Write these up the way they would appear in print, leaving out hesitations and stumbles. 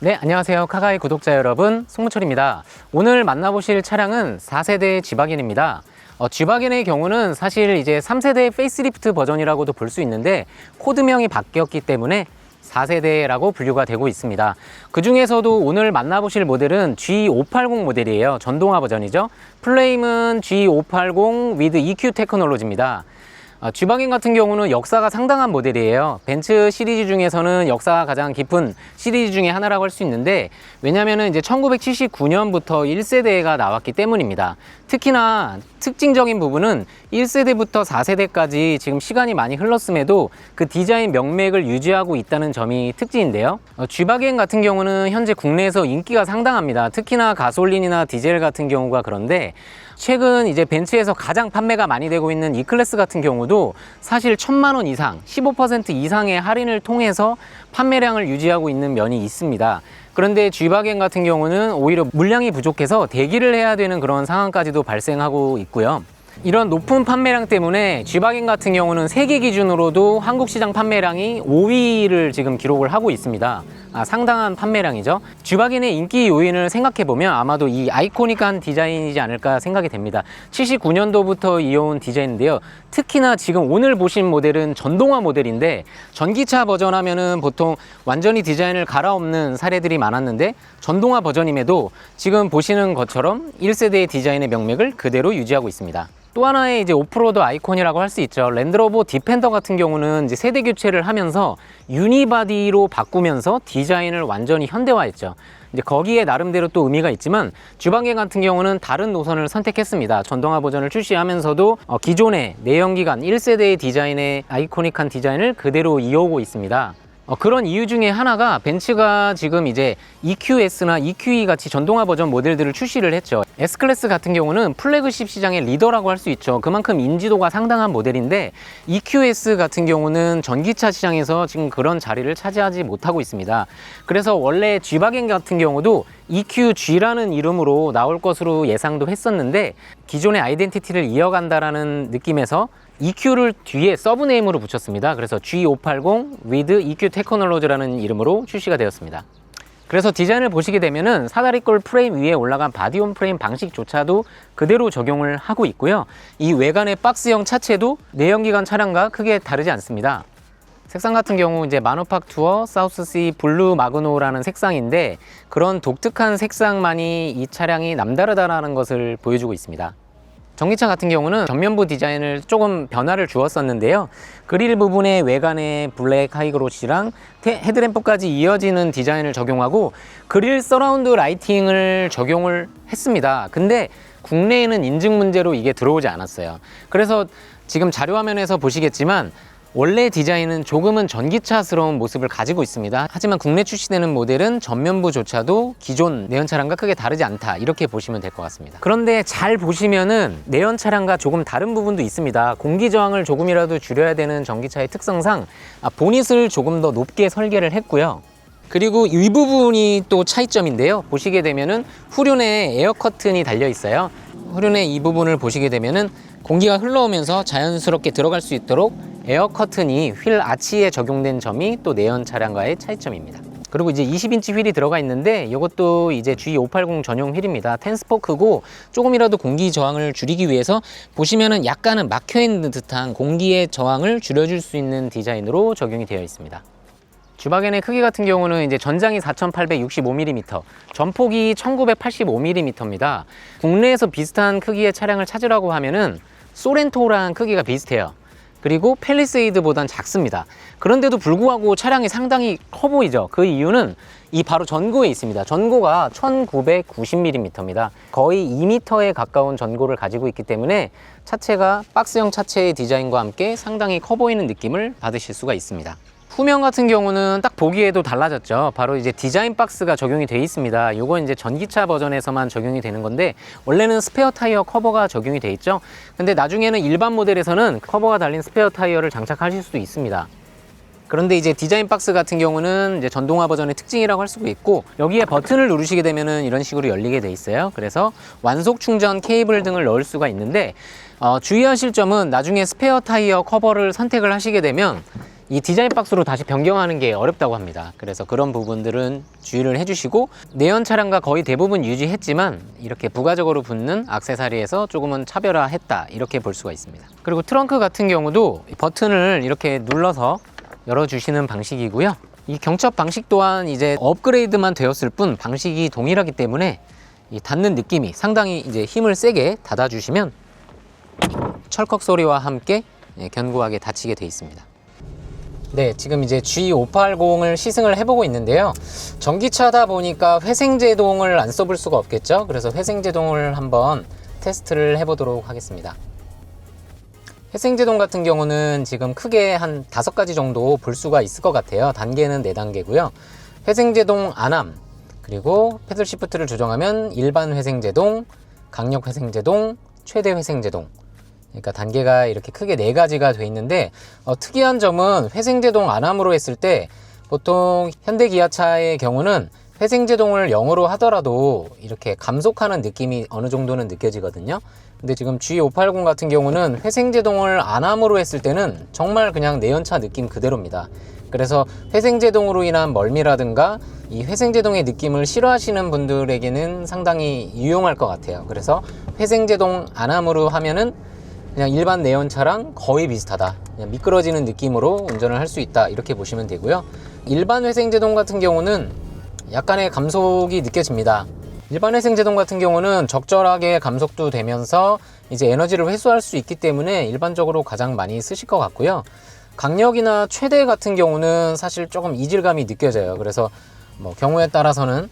네, 안녕하세요. 카가이 구독자 여러분, 송무철입니다. 오늘 만나보실 차량은 4세대 G바겐입니다. G바겐의 경우는 사실 이제 3세대 페이스리프트 버전이라고도 볼 수 있는데 코드명이 바뀌었기 때문에 4세대라고 분류가 되고 있습니다. 그 중에서도 오늘 만나보실 모델은 G580 모델이에요. 전동화 버전이죠. 플레임은 G580 with EQ 테크놀로지입니다. G바겐 같은 경우는 역사가 상당한 모델이에요. 벤츠 시리즈 중에서는 역사가 가장 깊은 시리즈 중에 하나라고 할 수 있는데, 왜냐면은 이제 1979년부터 1세대가 나왔기 때문입니다. 특히나 특징적인 부분은 1세대부터 4세대까지 지금 시간이 많이 흘렀음에도 그 디자인 명맥을 유지하고 있다는 점이 특징인데요. G바겐 같은 경우는 현재 국내에서 인기가 상당합니다. 특히나 가솔린이나 디젤 같은 경우가 그런데, 최근 이제 벤츠에서 가장 판매가 많이 되고 있는 E클래스 같은 경우도 사실 1000만 원 이상, 15% 이상의 할인을 통해서 판매량을 유지하고 있는 면이 있습니다. 그런데 G바겐 같은 경우는 오히려 물량이 부족해서 대기를 해야 되는 그런 상황까지도 발생하고 있고요. 이런 높은 판매량 때문에 G바겐 같은 경우는 세계 기준으로도 한국 시장 판매량이 5위를 지금 기록을 하고 있습니다. 상당한 판매량이죠. G바겐의 인기 요인을 생각해보면 아마도 이 아이코닉한 디자인이지 않을까 생각이 됩니다. 79년도부터 이어온 디자인인데요. 특히나 지금 오늘 보신 모델은 전동화 모델인데, 전기차 버전 하면은 보통 완전히 디자인을 갈아엎는 사례들이 많았는데, 전동화 버전임에도 지금 보시는 것처럼 1세대의 디자인의 명맥을 그대로 유지하고 있습니다. 또 하나의 이제 오프로드 아이콘이라고 할 수 있죠. 랜드로버 디펜더 같은 경우는 이제 세대 교체를 하면서 유니바디로 바꾸면서 디자인을 완전히 현대화했죠. 이제 거기에 나름대로 또 의미가 있지만 G바겐 같은 경우는 다른 노선을 선택했습니다. 전동화 버전을 출시하면서도 기존의 내연기관 1세대의 디자인의 아이코닉한 디자인을 그대로 이어오고 있습니다. 그런 이유 중에 하나가 벤츠가 지금 이제 EQS나 EQE 같이 전동화 버전 모델들을 출시를 했죠. S클래스 같은 경우는 플래그십 시장의 리더라고 할 수 있죠. 그만큼 인지도가 상당한 모델인데, EQS 같은 경우는 전기차 시장에서 지금 그런 자리를 차지하지 못하고 있습니다. 그래서 원래 G바겐 같은 경우도 EQG라는 이름으로 나올 것으로 예상도 했었는데, 기존의 아이덴티티를 이어간다라는 느낌에서 EQ를 뒤에 서브네임으로 붙였습니다. 그래서 G580 with EQ 테크놀로지라는 이름으로 출시가 되었습니다. 그래서 디자인을 보시게 되면은 사다리꼴 프레임 위에 올라간 바디온 프레임 방식조차도 그대로 적용을 하고 있고요. 이 외관의 박스형 차체도 내연기관 차량과 크게 다르지 않습니다. 색상 같은 경우 이제 마누팍투어 사우스시 블루 마그노라는 색상인데, 그런 독특한 색상만이 이 차량이 남다르다라는 것을 보여주고 있습니다. 전기차 같은 경우는 전면부 디자인을 조금 변화를 주었었는데요. 그릴 부분의 외관의 블랙 하이그로시랑 헤드램프까지 이어지는 디자인을 적용하고 그릴 서라운드 라이팅을 적용을 했습니다. 근데 국내에는 인증 문제로 이게 들어오지 않았어요. 그래서 지금 자료화면에서 보시겠지만 원래 디자인은 조금은 전기차스러운 모습을 가지고 있습니다. 하지만 국내 출시되는 모델은 전면부조차도 기존 내연 차량과 크게 다르지 않다, 이렇게 보시면 될 것 같습니다. 그런데 잘 보시면은 내연 차량과 조금 다른 부분도 있습니다. 공기 저항을 조금이라도 줄여야 되는 전기차의 특성상 보닛을 조금 더 높게 설계를 했고요. 그리고 이 부분이 또 차이점인데요. 보시게 되면은 후륜에 에어 커튼이 달려 있어요. 후륜의 이 부분을 보시게 되면은 공기가 흘러오면서 자연스럽게 들어갈 수 있도록 에어 커튼이 휠 아치에 적용된 점이 또 내연 차량과의 차이점입니다. 그리고 이제 20인치 휠이 들어가 있는데, 이것도 이제 G580 전용 휠입니다. 10스포크고 조금이라도 공기 저항을 줄이기 위해서 보시면은 약간은 막혀 있는 듯한 공기의 저항을 줄여줄 수 있는 디자인으로 적용이 되어 있습니다. G바겐의 크기 같은 경우는 이제 전장이 4865mm, 전폭이 1985mm입니다. 국내에서 비슷한 크기의 차량을 찾으라고 하면은 소렌토랑 크기가 비슷해요. 그리고 팰리세이드보단 작습니다. 그런데도 불구하고 차량이 상당히 커 보이죠. 그 이유는 이 바로 전고에 있습니다. 전고가 1990mm입니다. 거의 2m에 가까운 전고를 가지고 있기 때문에 차체가 박스형 차체의 디자인과 함께 상당히 커 보이는 느낌을 받으실 수가 있습니다. 후면 같은 경우는 딱 보기에도 달라졌죠. 바로 이제 디자인 박스가 적용이 되어 있습니다. 요건 이제 전기차 버전에서만 적용이 되는 건데, 원래는 스페어 타이어 커버가 적용이 되어 있죠. 근데 나중에는 일반 모델에서는 커버가 달린 스페어 타이어를 장착하실 수도 있습니다. 그런데 이제 디자인 박스 같은 경우는 이제 전동화 버전의 특징이라고 할 수가 있고, 여기에 버튼을 누르시게 되면은 이런 식으로 열리게 돼 있어요. 그래서 완속 충전 케이블 등을 넣을 수가 있는데, 주의하실 점은 나중에 스페어 타이어 커버를 선택을 하시게 되면 이 디자인 박스로 다시 변경하는 게 어렵다고 합니다. 그래서 그런 부분들은 주의를 해주시고, 내연 차량과 거의 대부분 유지했지만 이렇게 부가적으로 붙는 액세서리에서 조금은 차별화했다, 이렇게 볼 수가 있습니다. 그리고 트렁크 같은 경우도 버튼을 이렇게 눌러서 열어주시는 방식이고요. 이 경첩 방식 또한 이제 업그레이드만 되었을 뿐 방식이 동일하기 때문에 이 닫는 느낌이 상당히 이제 힘을 세게 닫아주시면 철컥 소리와 함께 견고하게 닫히게 되어 있습니다. 네, 지금 이제 G580을 시승을 해보고 있는데요. 전기차다 보니까 회생제동을 안 써볼 수가 없겠죠. 그래서 회생제동을 한번 테스트를 해보도록 하겠습니다. 회생제동 같은 경우는 지금 크게 한 5가지 정도 볼 수가 있을 것 같아요. 단계는 4단계고요. 회생제동 안함, 그리고 패들 시프트를 조정하면 일반 회생제동, 강력 회생제동, 최대 회생제동. 그러니까 단계가 이렇게 크게 4가지가 돼 있는데, 특이한 점은 회생제동 안함으로 했을 때 보통 현대기아차의 경우는 회생제동을 0으로 하더라도 이렇게 감속하는 느낌이 어느 정도는 느껴지거든요. 근데 지금 G580 같은 경우는 회생제동을 안함으로 했을 때는 정말 그냥 내연차 느낌 그대로입니다. 그래서 회생제동으로 인한 멀미라든가 이 회생제동의 느낌을 싫어하시는 분들에게는 상당히 유용할 것 같아요. 그래서 회생제동 안함으로 하면은 그냥 일반 내연차랑 거의 비슷하다, 그냥 미끄러지는 느낌으로 운전을 할 수 있다, 이렇게 보시면 되고요. 일반 회생제동 같은 경우는 약간의 감속이 느껴집니다. 일반 회생제동 같은 경우는 적절하게 감속도 되면서 이제 에너지를 회수할 수 있기 때문에 일반적으로 가장 많이 쓰실 것 같고요. 강력이나 최대 같은 경우는 사실 조금 이질감이 느껴져요. 그래서 뭐 경우에 따라서는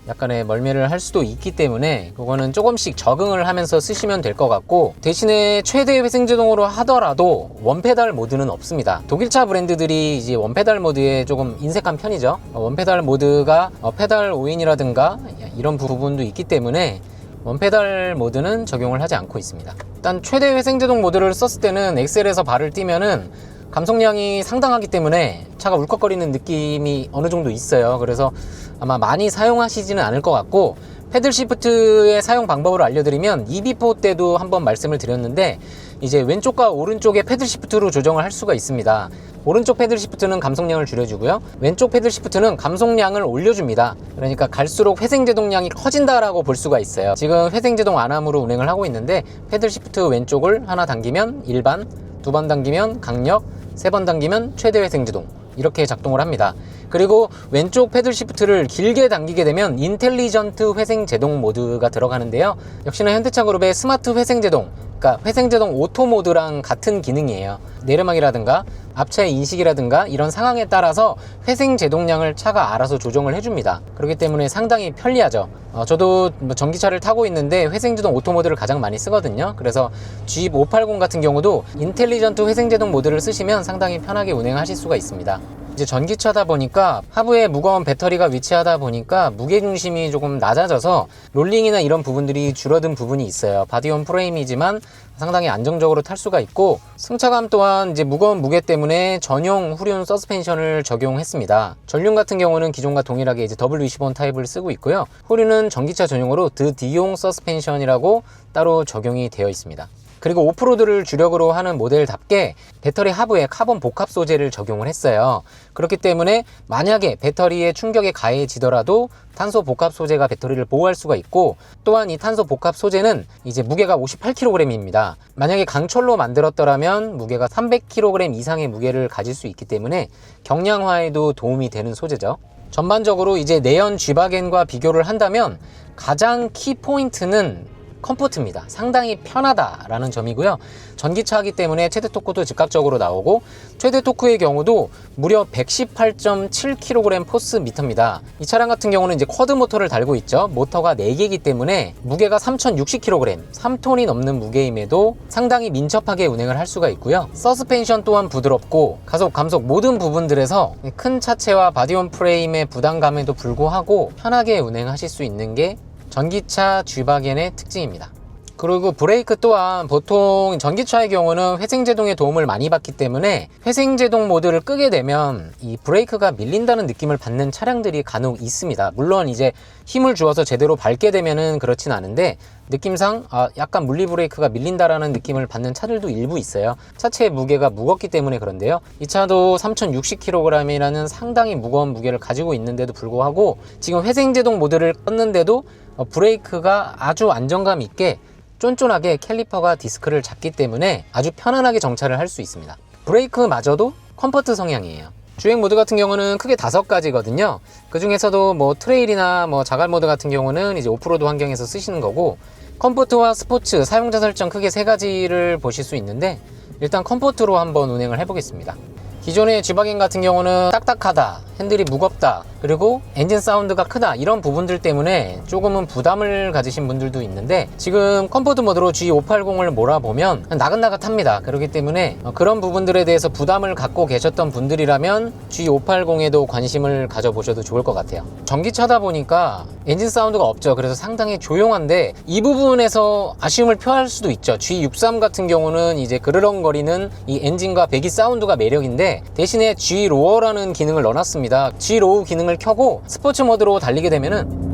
약간의 멀미를 할 수도 있기 때문에 그거는 조금씩 적응을 하면서 쓰시면 될 것 같고, 대신에 최대 회생제동으로 하더라도 원페달 모드는 없습니다. 독일차 브랜드들이 이제 원페달 모드에 조금 인색한 편이죠. 원페달 모드가 페달 오인이라든가 이런 부분도 있기 때문에 원페달 모드는 적용을 하지 않고 있습니다. 일단 최대 회생제동 모드를 썼을 때는 엑셀에서 발을 띄면은 감속량이 상당하기 때문에 차가 울컥거리는 느낌이 어느 정도 있어요. 그래서 아마 많이 사용하시지는 않을 것 같고, 패들 시프트의 사용 방법을 알려드리면 EB4 때도 한번 말씀을 드렸는데, 이제 왼쪽과 오른쪽에 패들 시프트로 조정을 할 수가 있습니다. 오른쪽 패들 시프트는 감속량을 줄여주고요, 왼쪽 패들 시프트는 감속량을 올려줍니다. 그러니까 갈수록 회생제동량이 커진다라고 볼 수가 있어요. 지금 회생제동 안함으로 운행을 하고 있는데, 패들 시프트 왼쪽을 하나 당기면 일반, 2번 당기면 강력, 3번 당기면 최대 회생제동, 이렇게 작동을 합니다. 그리고 왼쪽 패들 시프트를 길게 당기게 되면 인텔리전트 회생제동 모드가 들어가는데요. 역시나 현대차 그룹의 스마트 회생제동, 그러니까 회생제동 오토 모드랑 같은 기능이에요. 내리막이라든가 앞차의 인식이라든가 이런 상황에 따라서 회생제동량을 차가 알아서 조정을 해줍니다. 그렇기 때문에 상당히 편리하죠. 저도 전기차를 타고 있는데 회생제동 오토 모드를 가장 많이 쓰거든요. 그래서 G580 같은 경우도 인텔리전트 회생제동 모드를 쓰시면 상당히 편하게 운행하실 수가 있습니다. 이제 전기차다 보니까 하부에 무거운 배터리가 위치하다 보니까 무게중심이 조금 낮아져서 롤링이나 이런 부분들이 줄어든 부분이 있어요. 바디온 프레임이지만 상당히 안정적으로 탈 수가 있고, 승차감 또한 이제 무거운 무게 때문에 전용 후륜 서스펜션을 적용했습니다. 전륜 같은 경우는 기존과 동일하게 이제 W21 타입을 쓰고 있고요. 후륜은 전기차 전용으로 드디용 서스펜션이라고 따로 적용이 되어 있습니다. 그리고 오프로드를 주력으로 하는 모델답게 배터리 하부에 카본 복합 소재를 적용을 했어요. 그렇기 때문에 만약에 배터리에 충격이 가해지더라도 탄소 복합 소재가 배터리를 보호할 수가 있고, 또한 이 탄소 복합 소재는 이제 무게가 58kg입니다. 만약에 강철로 만들었더라면 무게가 300kg 이상의 무게를 가질 수 있기 때문에 경량화에도 도움이 되는 소재죠. 전반적으로 이제 내연 G바겐과 비교를 한다면 가장 키포인트는 컴포트입니다. 상당히 편하다라는 점이고요. 전기차이기 때문에 최대 토크도 즉각적으로 나오고, 최대 토크의 경우도 무려 118.7kg 포스 미터입니다. 이 차량 같은 경우는 이제 쿼드 모터를 달고 있죠. 모터가 4개이기 때문에 무게가 3060kg, 3톤이 넘는 무게임에도 상당히 민첩하게 운행을 할 수가 있고요. 서스펜션 또한 부드럽고 가속, 감속 모든 부분들에서 큰 차체와 바디온 프레임의 부담감에도 불구하고 편하게 운행하실 수 있는 게 전기차 G바겐의 특징입니다. 그리고 브레이크 또한 보통 전기차의 경우는 회생제동의 도움을 많이 받기 때문에 회생제동 모드를 끄게 되면 이 브레이크가 밀린다는 느낌을 받는 차량들이 간혹 있습니다. 물론 이제 힘을 주어서 제대로 밟게 되면은 그렇진 않은데 느낌상 약간 물리 브레이크가 밀린다라는 느낌을 받는 차들도 일부 있어요. 차체의 무게가 무겁기 때문에 그런데요. 이 차도 3060kg이라는 상당히 무거운 무게를 가지고 있는데도 불구하고 지금 회생제동 모드를 껐는데도 브레이크가 아주 안정감 있게 쫀쫀하게 캘리퍼가 디스크를 잡기 때문에 아주 편안하게 정차를 할 수 있습니다. 브레이크마저도 컴포트 성향이에요. 주행 모드 같은 경우는 크게 5가지거든요. 그 중에서도 뭐 트레일이나 뭐 자갈 모드 같은 경우는 이제 오프로드 환경에서 쓰시는 거고, 컴포트와 스포츠, 사용자 설정 크게 3가지를 보실 수 있는데 일단 컴포트로 한번 운행을 해보겠습니다. 기존의 G바겐 같은 경우는 딱딱하다, 핸들이 무겁다, 그리고 엔진 사운드가 크다, 이런 부분들 때문에 조금은 부담을 가지신 분들도 있는데 지금 컴포트 모드로 G580을 몰아보면 나긋나긋합니다. 그렇기 때문에 그런 부분들에 대해서 부담을 갖고 계셨던 분들이라면 G580에도 관심을 가져보셔도 좋을 것 같아요. 전기차다 보니까 엔진 사운드가 없죠. 그래서 상당히 조용한데 이 부분에서 아쉬움을 표할 수도 있죠. G63 같은 경우는 이제 그르렁거리는 이 엔진과 배기 사운드가 매력인데 대신에 G로어라는 기능을 넣어놨습니다. G로우 기능을 켜고 스포츠 모드로 달리게 되면은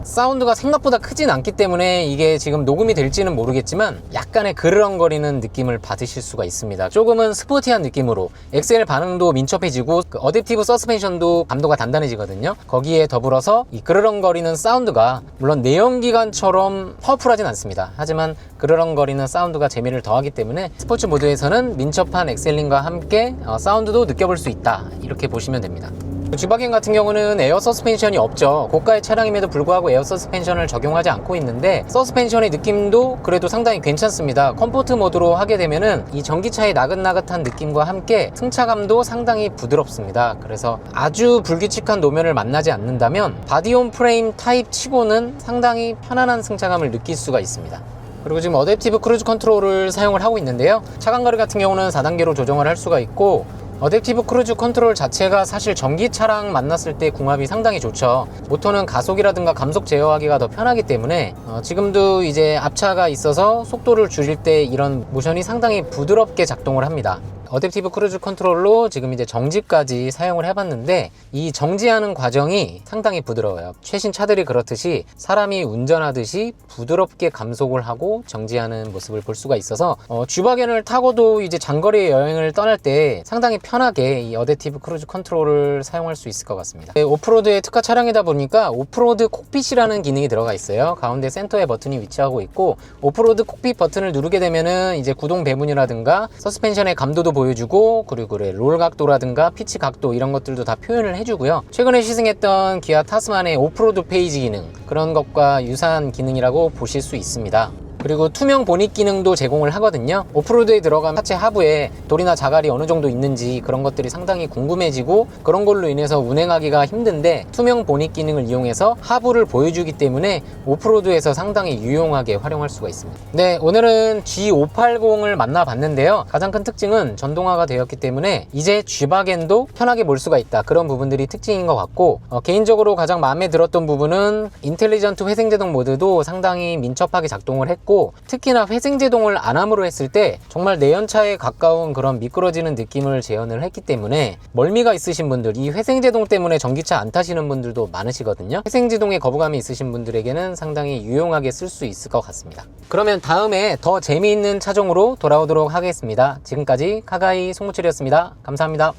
사운드가 생각보다 크진 않기 때문에 이게 지금 녹음이 될지는 모르겠지만 약간의 그르렁거리는 느낌을 받으실 수가 있습니다. 조금은 스포티한 느낌으로 엑셀 반응도 민첩해지고 어댑티브 서스펜션도 감도가 단단해지거든요. 거기에 더불어서 이 그르렁거리는 사운드가 물론 내연기관처럼 파워풀하진 않습니다. 하지만 그르렁거리는 사운드가 재미를 더하기 때문에 스포츠 모드에서는 민첩한 엑셀링과 함께 사운드도 느껴볼 수 있다, 이렇게 보시면 됩니다. G바겐 같은 경우는 에어 서스펜션이 없죠. 고가의 차량임에도 불구하고 에어 서스펜션을 적용하지 않고 있는데 서스펜션의 느낌도 그래도 상당히 괜찮습니다. 컴포트 모드로 하게 되면은 이 전기차의 나긋나긋한 느낌과 함께 승차감도 상당히 부드럽습니다. 그래서 아주 불규칙한 노면을 만나지 않는다면 바디온 프레임 타입 치고는 상당히 편안한 승차감을 느낄 수가 있습니다. 그리고 지금 어댑티브 크루즈 컨트롤을 사용을 하고 있는데요. 차간거리 같은 경우는 4단계로 조정을 할 수가 있고, 어댑티브 크루즈 컨트롤 자체가 사실 전기차랑 만났을 때 궁합이 상당히 좋죠. 모터는 가속이라든가 감속 제어하기가 더 편하기 때문에 지금도 이제 앞차가 있어서 속도를 줄일 때 이런 모션이 상당히 부드럽게 작동을 합니다. 어댑티브 크루즈 컨트롤로 지금 이제 정지까지 사용을 해봤는데 이 정지하는 과정이 상당히 부드러워요. 최신 차들이 그렇듯이 사람이 운전하듯이 부드럽게 감속을 하고 정지하는 모습을 볼 수가 있어서 G바겐을 타고도 이제 장거리 여행을 떠날 때 상당히 편하게 이 어댑티브 크루즈 컨트롤을 사용할 수 있을 것 같습니다. 오프로드의 특화 차량이다 보니까 오프로드 콕핏이라는 기능이 들어가 있어요. 가운데 센터에 버튼이 위치하고 있고, 오프로드 콕핏 버튼을 누르게 되면은 이제 구동 배분이라든가 서스펜션의 감도도 보여주고, 그리고 롤 각도라든가 피치 각도 이런 것들도 다 표현을 해주고요. 최근에 시승했던 기아 타스만의 오프로드 페이지 기능, 그런 것과 유사한 기능이라고 보실 수 있습니다. 그리고 투명 보닛 기능도 제공을 하거든요. 오프로드에 들어간 차체 하부에 돌이나 자갈이 어느 정도 있는지 그런 것들이 상당히 궁금해지고, 그런 걸로 인해서 운행하기가 힘든데 투명 보닛 기능을 이용해서 하부를 보여주기 때문에 오프로드에서 상당히 유용하게 활용할 수가 있습니다. 네, 오늘은 G580을 만나봤는데요. 가장 큰 특징은 전동화가 되었기 때문에 이제 G바겐도 편하게 몰 수가 있다, 그런 부분들이 특징인 것 같고, 개인적으로 가장 마음에 들었던 부분은 인텔리전트 회생제동 모드도 상당히 민첩하게 작동을 했고, 특히나 회생제동을 안 함으로 했을 때 정말 내연차에 가까운 그런 미끄러지는 느낌을 재현을 했기 때문에 멀미가 있으신 분들, 이 회생제동 때문에 전기차 안 타시는 분들도 많으시거든요. 회생제동에 거부감이 있으신 분들에게는 상당히 유용하게 쓸 수 있을 것 같습니다. 그러면 다음에 더 재미있는 차종으로 돌아오도록 하겠습니다. 지금까지 카가이 송무철이었습니다. 감사합니다.